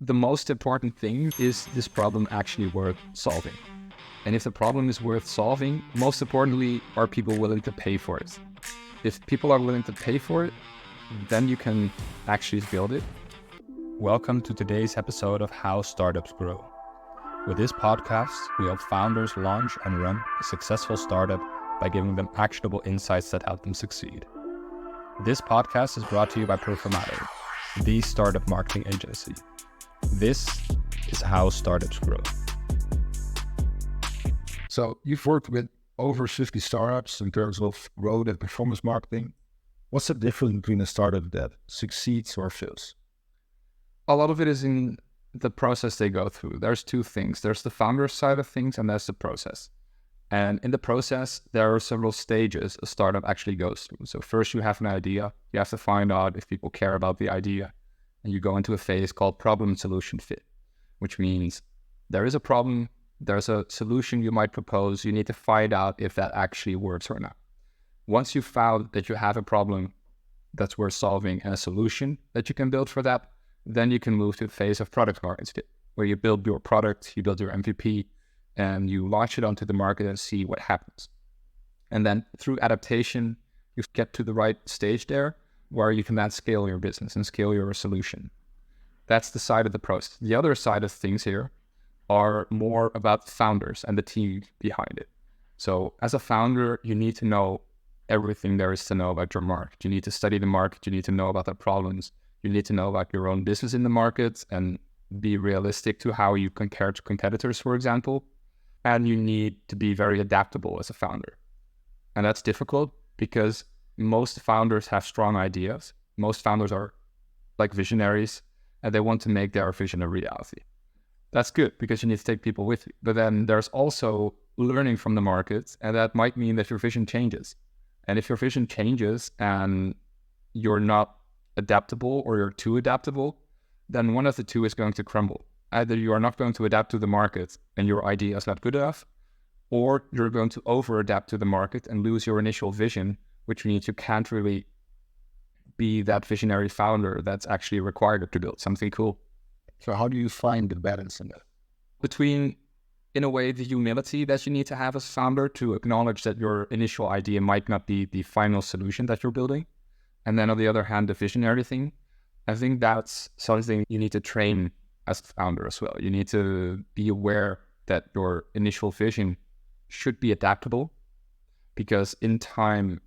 The most important thing is this problem actually worth solving? And if the problem is worth solving, most importantly, are people willing to pay for it? If people are willing to pay for it, then you can actually build it. Welcome to today's episode of How Startups Grow. With this podcast, we help founders launch and run a successful startup by giving them actionable insights that help them succeed. This podcast is brought to you by Perfomato, the startup marketing agency. This is How Startups Grow. So you've worked with over 50 startups in terms of growth and performance marketing. What's the difference between a startup that succeeds or fails? A lot of it is in the process they go through. There's two things. There's the founder side of things, and there's the process. And in the process, there are several stages a startup actually goes through. So first you have an idea. You have to find out if people care about the idea. And you go into a phase called problem solution fit, which means there is a problem, there's a solution you might propose. You need to find out if that actually works or not. Once you've found that you have a problem that's worth solving and a solution that you can build for that, then you can move to the phase of product market fit, where you build your product, you build your MVP, and you launch it onto the market and see what happens. And then through adaptation, you get to the right stage there where you can then scale your business and scale your solution. That's the side of the process. The other side of things here are more about the founders and the team behind it. So as a founder, you need to know everything there is to know about your market. You need to study the market. You need to know about the problems. You need to know about your own business in the market and be realistic to how you compare to competitors, for example. And you need to be very adaptable as a founder. And that's difficult because most founders have strong ideas. Most founders are like visionaries and they want to make their vision a reality. That's good because you need to take people with you. But then there's also learning from the market, and that might mean that your vision changes. And if your vision changes and you're not adaptable or you're too adaptable, then one of the two is going to crumble. Either you are not going to adapt to the market and your idea is not good enough, or you're going to over-adapt to the market and lose your initial vision, which means you can't really be that visionary founder that's actually required to build something cool. So how do you find the balance in that? Between, in a way, the humility that you need to have as a founder to acknowledge that your initial idea might not be the final solution that you're building. And then on the other hand, the visionary thing, I think that's something you need to train as a founder as well. You need to be aware that your initial vision should be adaptable because in time,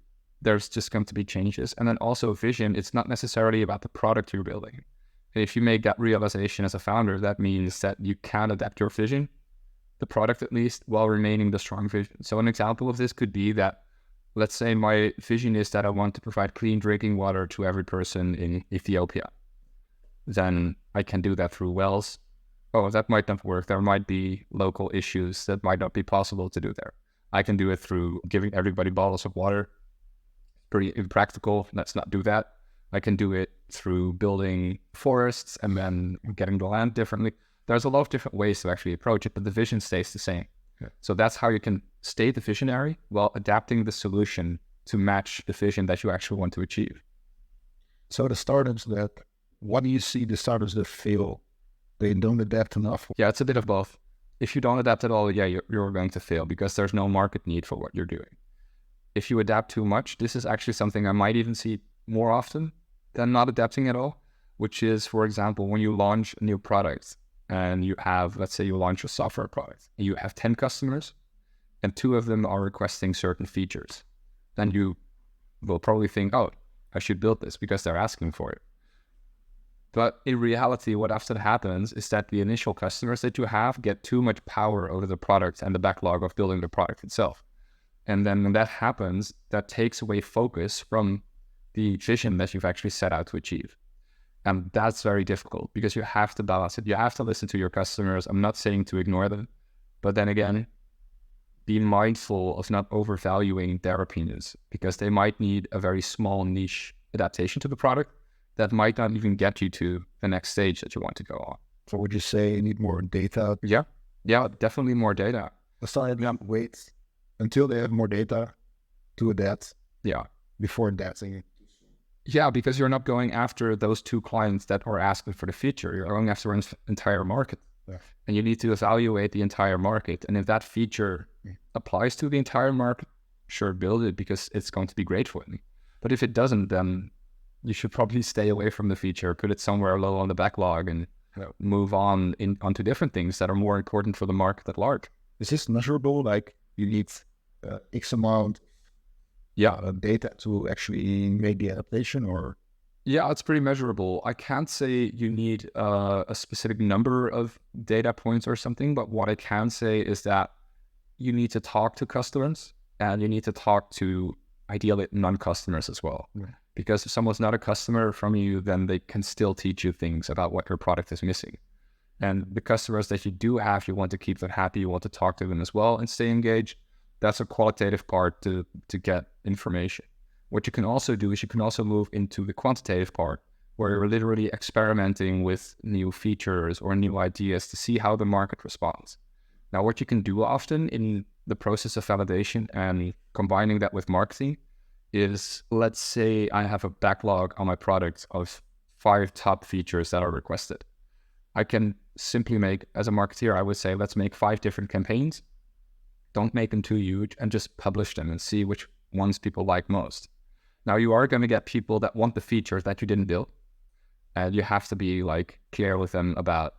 there's just going to be changes. And then also vision, it's not necessarily about the product you're building. And if you make that realization as a founder, that means that you can adapt your vision, the product at least, while remaining the strong vision. So an example of this could be that, let's say my vision is that I want to provide clean drinking water to every person in Ethiopia. Then I can do that through wells. Oh, that might not work. There might be local issues that might not be possible to do there. I can do it through giving everybody bottles of water. Pretty impractical. Let's not do that. I can do it through building forests and then getting the land differently. There's a lot of different ways to actually approach it, but the vision stays the same. Yeah. So that's how you can stay the visionary while adapting the solution to match the vision that you actually want to achieve. So what do you see the startups that fail? They don't adapt enough? Yeah, it's a bit of both. If you don't adapt at all, yeah, you're going to fail because there's no market need for what you're doing. If you adapt too much, this is actually something I might even see more often than not adapting at all, which is, for example, when you launch a new product and you have, let's say you launch a software product and you have 10 customers and 2 of them are requesting certain features, then you will probably think, oh, I should build this because they're asking for it. But in reality, what often happens is that the initial customers that you have get too much power over the product and the backlog of building the product itself. And then when that happens, that takes away focus from the vision that you've actually set out to achieve. And that's very difficult because you have to balance it. You have to listen to your customers. I'm not saying to ignore them, but then again, be mindful of not overvaluing their opinions because they might need a very small niche adaptation to the product that might not even get you to the next stage that you want to go on. So would you say you need more data? Yeah, definitely more data. The startup waits until they have more data to adapt. Yeah. Before adapting. Yeah, because you're not going after those 2 clients that are asking for the feature. You're going after an entire market. Yeah. And you need to evaluate the entire market. And if that feature applies to the entire market, sure, build it because it's going to be great for them. But if it doesn't, then you should probably stay away from the feature, put it somewhere low on the backlog, and move on onto different things that are more important for the market at large. Is this measurable? Like you need X amount of data to actually make the adaptation, or? Yeah, it's pretty measurable. I can't say you need a specific number of data points or something, but what I can say is that you need to talk to customers and you need to talk to ideally non-customers as well. Yeah. Because if someone's not a customer from you, then they can still teach you things about what your product is missing. And the customers that you do have, you want to keep them happy, you want to talk to them as well and stay engaged. That's a qualitative part to get information. What you can also do is you can also move into the quantitative part, where you're literally experimenting with new features or new ideas to see how the market responds. Now, what you can do often in the process of validation and combining that with marketing is, let's say I have a backlog on my product of 5 top features that are requested. I can simply make, as a marketeer, I would say, let's make 5 different campaigns. Don't make them too huge and just publish them and see which ones people like most. Now, you are going to get people that want the features that you didn't build, and you have to be like clear with them about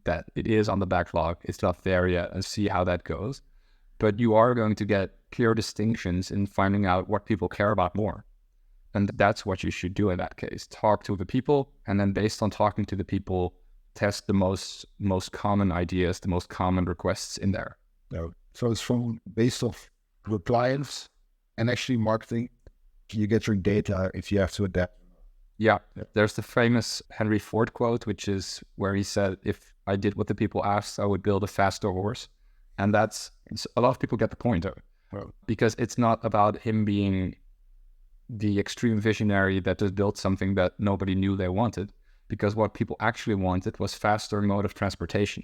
that it is on the backlog, it's not there yet, and see how that goes. But you are going to get clear distinctions in finding out what people care about more. And that's what you should do in that case. Talk to the people, and then based on talking to the people, test the most common ideas, the most common requests in there. No. So it's based off the clients and actually marketing. You get your data if you have to adapt. Yeah, there's the famous Henry Ford quote, which is where he said, if I did what the people asked, I would build a faster horse. And that's, a lot of people get the point of it. Well, because it's not about him being the extreme visionary that just built something that nobody knew they wanted. Because what people actually wanted was faster mode of transportation.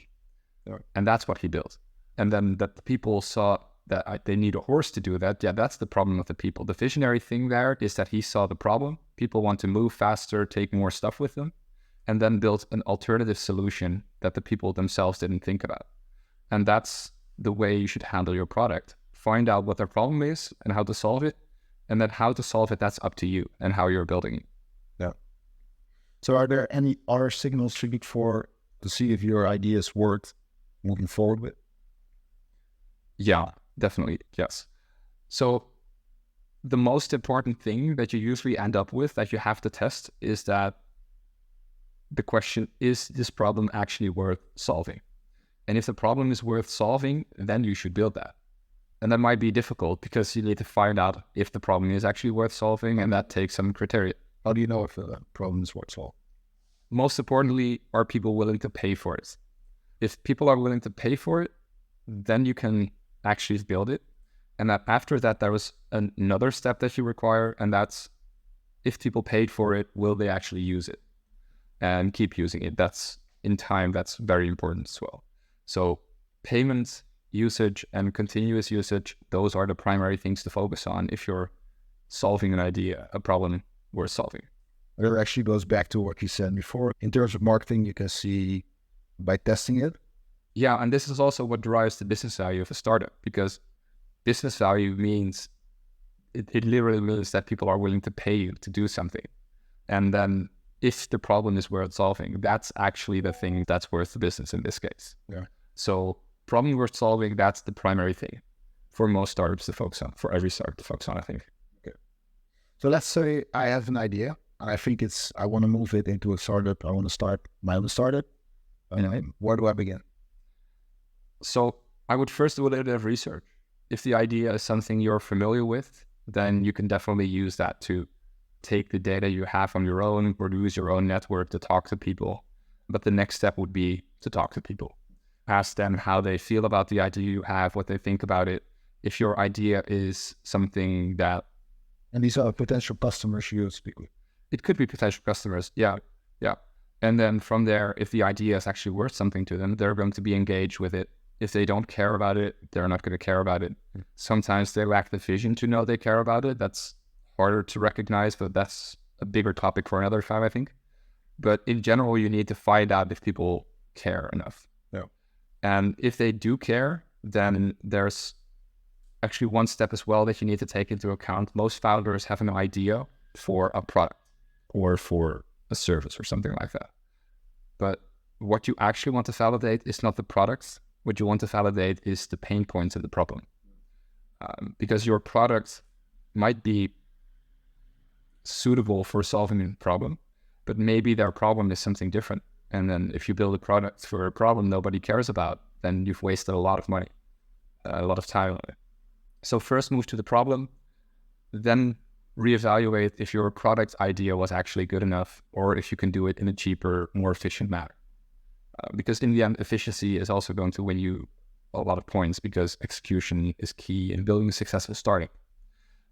Yeah. And that's what he built. And then that the people saw that they need a horse to do that. Yeah, that's the problem with the people. The visionary thing there is that he saw the problem. People want to move faster, take more stuff with them, and then build an alternative solution that the people themselves didn't think about. And that's the way you should handle your product. Find out what their problem is and how to solve it. And then how to solve it, that's up to you and how you're building it. Yeah. So are there any other signals you look for to see if your idea is worth moving forward with? Yeah, definitely. Yes. So the most important thing that you usually end up with that you have to test is that the question, is this problem actually worth solving? And if the problem is worth solving, then you should build that. And that might be difficult because you need to find out if the problem is actually worth solving, and that takes some criteria. How do you know if the problem is worth solving? Most importantly, are people willing to pay for it? If people are willing to pay for it, then you can actually build it. And that after that, there was another step that you require, and that's if people paid for it, will they actually use it and keep using it? That's in time, that's very important as well. So payments, usage, and continuous usage, those are the primary things to focus on if you're solving an idea, a problem worth solving. It actually goes back to what you said before. In terms of marketing, you can see by testing it. Yeah, and this is also what drives the business value of a startup, because business value means, it literally means that people are willing to pay you to do something. And then if the problem is worth solving, that's actually the thing that's worth the business in this case. Yeah. So problem worth solving, that's the primary thing for most startups to focus on, for every startup to focus on, I think. Okay. So let's say I have an idea. I think I want to move it into a startup. I want to start my own startup. Where do I begin? So I would first do a little bit of research. If the idea is something you're familiar with, then you can definitely use that to take the data you have on your own, or use your own network to talk to people. But the next step would be to talk to people. Ask them how they feel about the idea you have, what they think about it. If your idea is something that... And these are potential customers you speak with. It could be potential customers, yeah. And then from there, if the idea is actually worth something to them, they're going to be engaged with it. If they don't care about it, they're not going to care about it. Sometimes they lack the vision to know they care about it. That's harder to recognize, but that's a bigger topic for another time, I think. But in general, you need to find out if people care enough. Yeah. And if they do care, then there's actually one step as well that you need to take into account. Most founders have an idea for a product or for a service or something like that. But what you actually want to validate is not the products. What you want to validate is the pain points of the problem. Because your product might be suitable for solving a problem, but maybe their problem is something different. And then if you build a product for a problem nobody cares about, then you've wasted a lot of money, a lot of time on it. So first move to the problem, then reevaluate if your product idea was actually good enough or if you can do it in a cheaper, more efficient manner. Because in the end, efficiency is also going to win you a lot of points because execution is key in building a successful startup.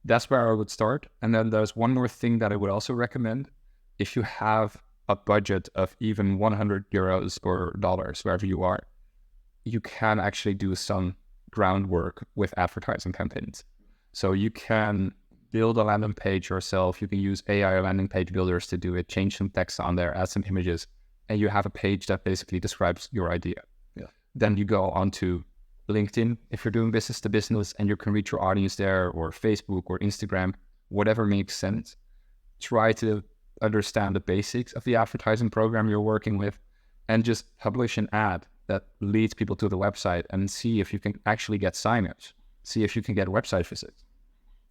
That's where I would start. And then there's one more thing that I would also recommend. If you have a budget of even 100 euros or dollars, wherever you are, you can actually do some groundwork with advertising campaigns. So you can build a landing page yourself. You can use AI landing page builders to do it, change some text on there, add some images, and you have a page that basically describes your idea. Yeah. Then you go onto LinkedIn if you're doing business to business and you can reach your audience there, or Facebook or Instagram, whatever makes sense. Try to understand the basics of the advertising program you're working with and just publish an ad that leads people to the website and see if you can actually get signups, see if you can get website visits.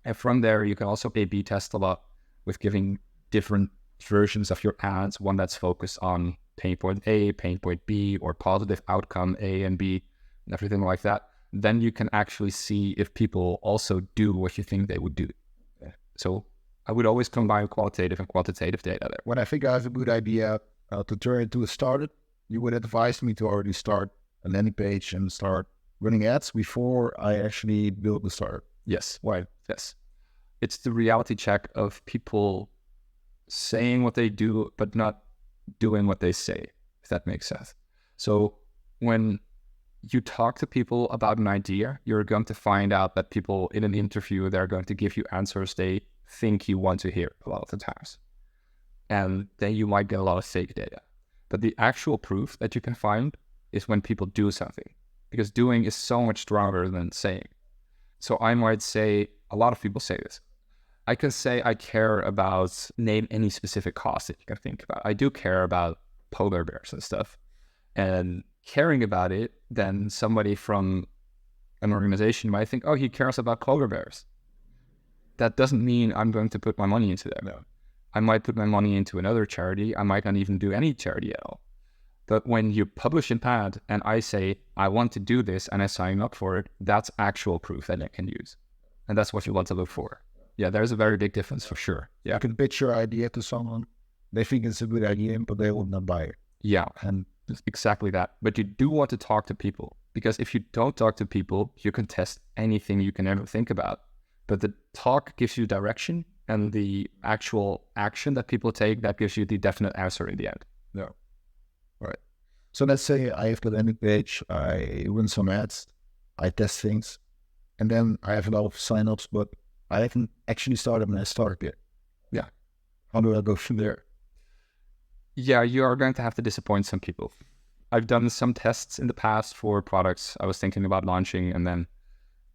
And from there, you can also A/B test a lot with giving different versions of your ads, one that's focused on pain point A, pain point B, or positive outcome A and B, and everything like that. Then you can actually see if people also do what you think they would do. So I would always combine qualitative and quantitative data there. When I think I have a good idea to turn into a startup, you would advise me to already start a landing page and start running ads before I actually build the startup. Yes. Why? Yes. It's the reality check of people saying what they do, but not doing what they say, if that makes sense. So when you talk to people about an idea, you're going to find out that people in an interview, they're going to give you answers they think you want to hear a lot of the times. And then you might get a lot of fake data. But the actual proof that you can find is when people do something, because doing is so much stronger than saying. So I might say, a lot of people say this. I can say I care about, name any specific cause that you can think about. I do care about polar bears and stuff. And caring about it, then somebody from an organization might think, oh, he cares about polar bears. That doesn't mean I'm going to put my money into that. No. I might put my money into another charity. I might not even do any charity at all. But when you publish an ad and I say, I want to do this and I sign up for it, that's actual proof that I can use. And that's what you want to look for. Yeah, there's a very big difference for sure. Yeah. You can pitch your idea to someone. They think it's a good idea, but they will not buy it. Yeah, and it's exactly that. But you do want to talk to people, because if you don't talk to people, you can test anything you can ever think about. But the talk gives you direction, and the actual action that people take, that gives you the definite answer in the end. Yeah. Right. So let's say I have the landing page, I run some ads, I test things, and then I have a lot of signups, but I haven't actually started my startup yet. Yeah. How do I go from there? Yeah, you are going to have to disappoint some people. I've done some tests in the past for products I was thinking about launching, and then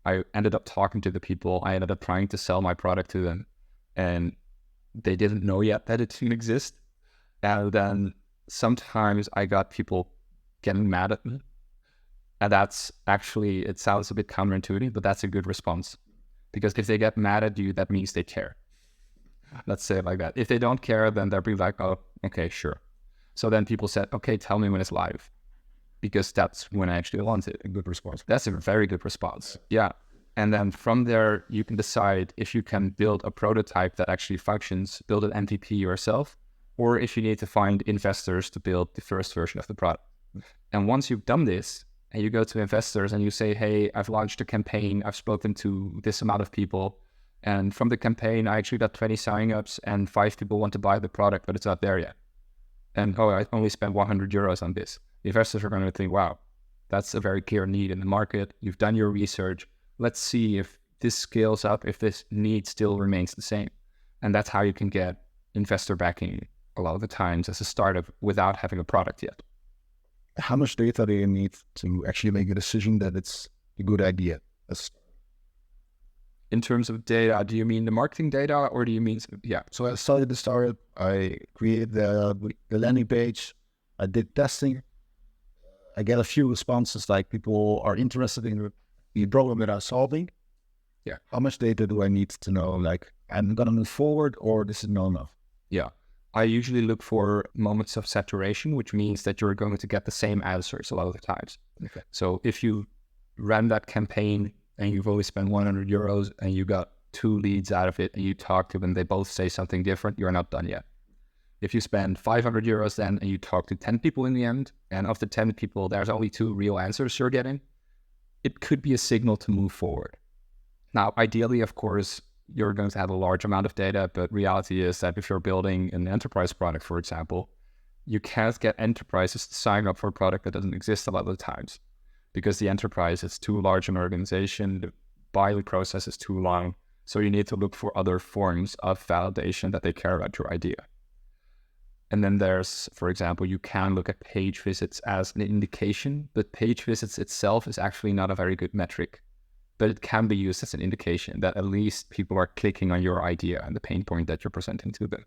I ended up talking to the people. I ended up trying to sell my product to them, and they didn't know yet that it didn't exist. And then sometimes I got people getting mad at me. And that's actually, it sounds a bit counterintuitive, but that's a good response. Because if they get mad at you, that means they care. Let's say it like that. If they don't care, then they'll be like, oh, okay, sure. So then people said, okay, tell me when it's live. Because that's when I actually want it. A good response. That's a very good response. Yeah. And then from there, you can decide if you can build a prototype that actually functions, build an MVP yourself, or if you need to find investors to build the first version of the product. And once you've done this, and you go to investors and you say, hey, I've launched a campaign, I've spoken to this amount of people, and from the campaign, I actually got 20 signups and 5 people want to buy the product, but it's not there yet. And oh, I only spent 100 euros on this. The investors are going to think, wow, that's a very clear need in the market. You've done your research. Let's see if this scales up, if this need still remains the same. And that's how you can get investor backing a lot of the times as a startup without having a product yet. How much data do you need to actually make a decision that it's a good idea? In terms of data, do you mean the marketing data or do you mean, yeah. So I started the startup, I created the landing page, I did testing, I get a few responses like people are interested in the problem that I'm solving. Yeah. How much data do I need to know? Like, I'm going to move forward or this is not enough? Yeah. I usually look for moments of saturation, which means that you're going to get the same answers a lot of the times. Okay. So if you ran that campaign and you've only spent 100 euros and you got 2 leads out of it and you talk to them, they both say something different, you're not done yet. If you spend 500 euros then and you talk to 10 people in the end, and of the 10 people, there's only 2 real answers you're getting, it could be a signal to move forward. Now, ideally, of course, you're going to have a large amount of data, but reality is that if you're building an enterprise product, for example, you can't get enterprises to sign up for a product that doesn't exist a lot of the times because the enterprise is too large an organization, the buying process is too long, so you need to look for other forms of validation that they care about your idea. And then there's, for example, you can look at page visits as an indication, but page visits itself is actually not a very good metric. But it can be used as an indication that at least people are clicking on your idea and the pain point that you're presenting to them.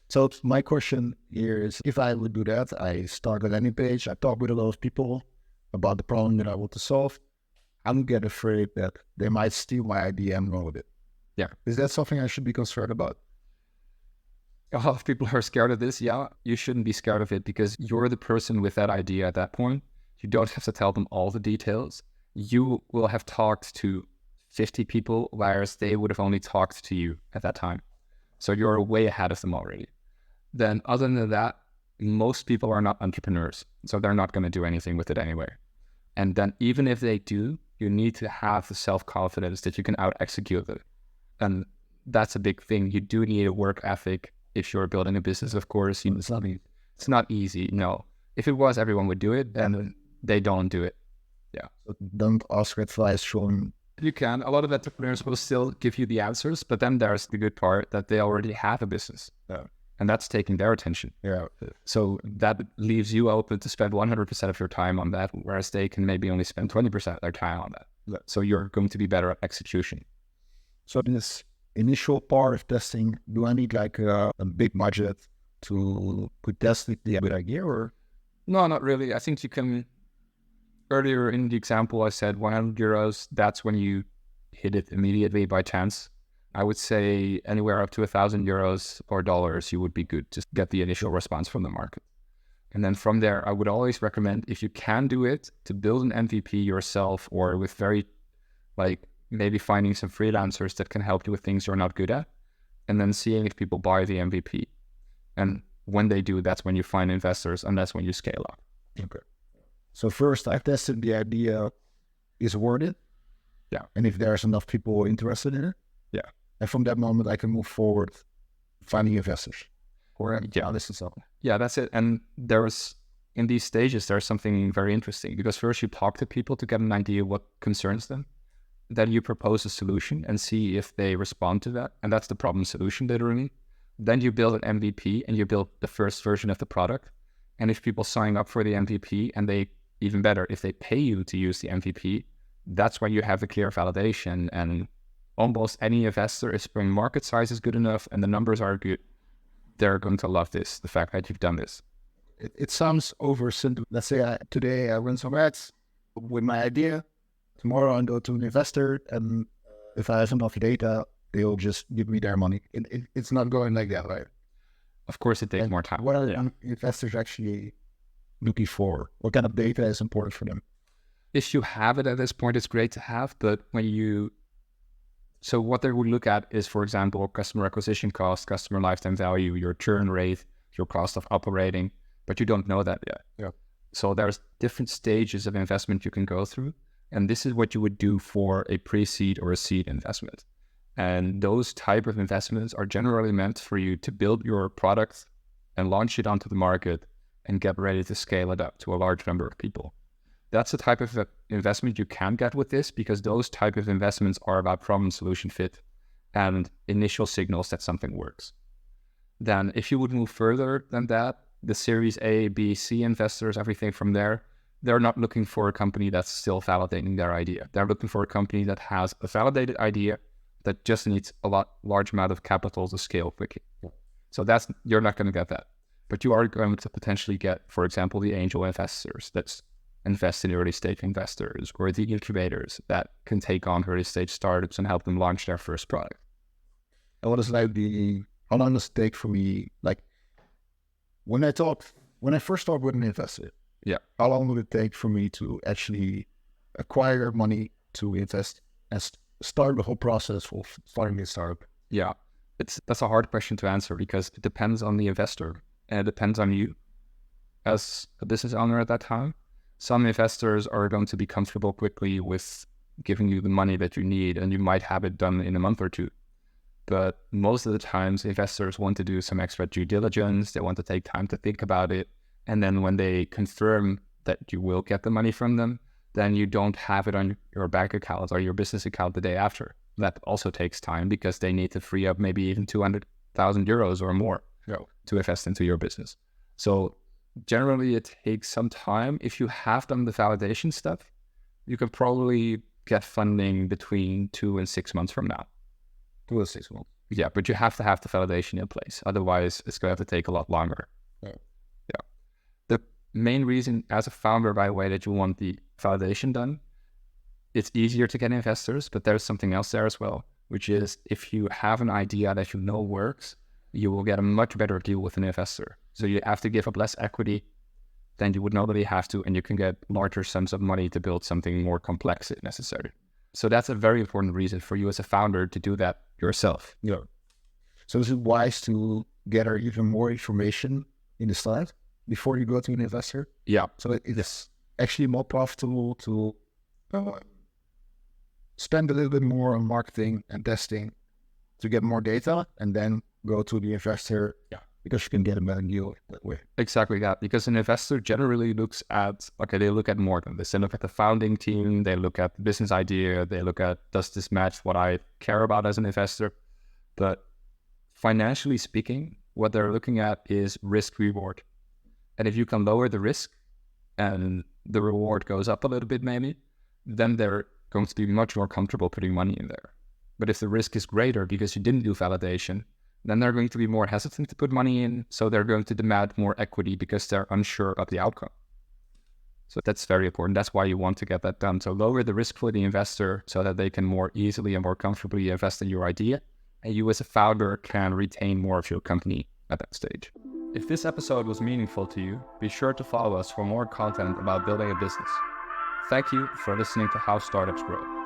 So my question here is, if I would do that, I start a landing page, I talk with a lot of people about the problem that I want to solve. I'm get afraid that they might steal my idea and run with it. Yeah. Is that something I should be concerned about? A lot of people are scared of this. Yeah, you shouldn't be scared of it because you're the person with that idea at that point. You don't have to tell them all the details. You will have talked to 50 people, whereas they would have only talked to you at that time. So you're way ahead of them already. Then other than that, most people are not entrepreneurs, so they're not going to do anything with it anyway. And then even if they do, you need to have the self-confidence that you can out-execute it. And that's a big thing. You do need a work ethic if you're building a business, of course. It's not easy, no. If it was, everyone would do it, and they don't do it. Yeah. So don't ask advice from... You can. A lot of entrepreneurs will still give you the answers, but then there's the good part that they already have a business. Yeah. And that's taking their attention. Yeah. So that leaves you open to spend 100% of your time on that, whereas they can maybe only spend 20% of their time on that. Yeah. So you're going to be better at execution. So in this initial part of testing, do I need like a big budget to test the good idea or? No, not really. I think you can... Earlier in the example, I said 100 euros, that's when you hit it immediately by chance. I would say anywhere up to 1,000 euros or dollars, you would be good to get the initial response from the market. And then from there, I would always recommend, if you can do it, to build an MVP yourself or with very, like maybe finding some freelancers that can help you with things you're not good at, and then seeing if people buy the MVP. And when they do, that's when you find investors and that's when you scale up. Okay. So first I tested the idea is worth it. Yeah. And if there's enough people interested in it. Yeah. And from that moment I can move forward finding investors. Or yeah, this is something. Yeah, that's it. And in these stages, there's something very interesting because first you talk to people to get an idea what concerns them. Then you propose a solution and see if they respond to that. And that's the problem solution literally. Then you build an MVP and you build the first version of the product. And if people sign up for the MVP and they, even better, if they pay you to use the MVP, that's when you have the clear validation. And almost any investor, if spring market size is good enough and the numbers are good, they're going to love this, the fact that you've done this. It sounds oversimple. Let's say today I run some ads with my idea. Tomorrow I go to an investor, and if I have enough data, they'll just give me their money. It's not going like that, right? Of course, it takes more time. What are investors actually looking for? What kind of data is important for them? If you have it at this point, it's great to have, but so what they would look at is, for example, customer acquisition cost, customer lifetime value, your churn rate, your cost of operating, but you don't know that yet. Yeah. So there's different stages of investment you can go through. And this is what you would do for a pre-seed or a seed investment. And those type of investments are generally meant for you to build your product and launch it onto the market and get ready to scale it up to a large number of people. That's the type of investment you can get with this, because those type of investments are about problem solution fit and initial signals that something works. Then if you would move further than that, the Series A, B, C investors, everything from there, they're not looking for a company that's still validating their idea. They're looking for a company that has a validated idea that just needs a large amount of capital to scale quickly. So you're not going to get that. But you are going to potentially get, for example, the angel investors that invest in early stage investors, or the incubators that can take on early stage startups and help them launch their first product. And what is how long does it take for me? Like when I first started with an investor, how long would it take for me to actually acquire money to invest and start the whole process of starting a startup? Yeah, that's a hard question to answer because it depends on the investor and it depends on you as a business owner at that time. Some investors are going to be comfortable quickly with giving you the money that you need, and you might have it done in a month or two. But most of the times, investors want to do some extra due diligence. They want to take time to think about it. And then when they confirm that you will get the money from them, then you don't have it on your bank account or your business account the day after. That also takes time because they need to free up maybe even 200,000 euros or more to invest into your business. So generally, it takes some time. If you have done the validation stuff, you can probably get funding between 2 and 6 months from now. 2 or 6 months. Yeah, but you have to have the validation in place. Otherwise, it's going to have to take a lot longer. Yeah. The main reason as a founder, by the way, that you want the validation done, it's easier to get investors, but there's something else there as well, which is if you have an idea that you know works, you will get a much better deal with an investor. So you have to give up less equity than you would normally have to, and you can get larger sums of money to build something more complex if necessary. So that's a very important reason for you as a founder to do that yourself. Yeah. So is it wise to gather even more information in the start before you go to an investor? Yeah. So it is actually more profitable to spend a little bit more on marketing and testing to get more data and then go to the investor because you can get a better deal that way. Exactly that, because an investor generally looks at, they look at more than this. They look at the founding team, they look at the business idea, they look at, does this match what I care about as an investor? But financially speaking, what they're looking at is risk reward. And if you can lower the risk and the reward goes up a little bit maybe, then they're going to be much more comfortable putting money in there. But if the risk is greater because you didn't do validation, then they're going to be more hesitant to put money in. So they're going to demand more equity because they're unsure of the outcome. So that's very important. That's why you want to get that done. So lower the risk for the investor so that they can more easily and more comfortably invest in your idea. And you as a founder can retain more of your company at that stage. If this episode was meaningful to you, be sure to follow us for more content about building a business. Thank you for listening to How Startups Grow.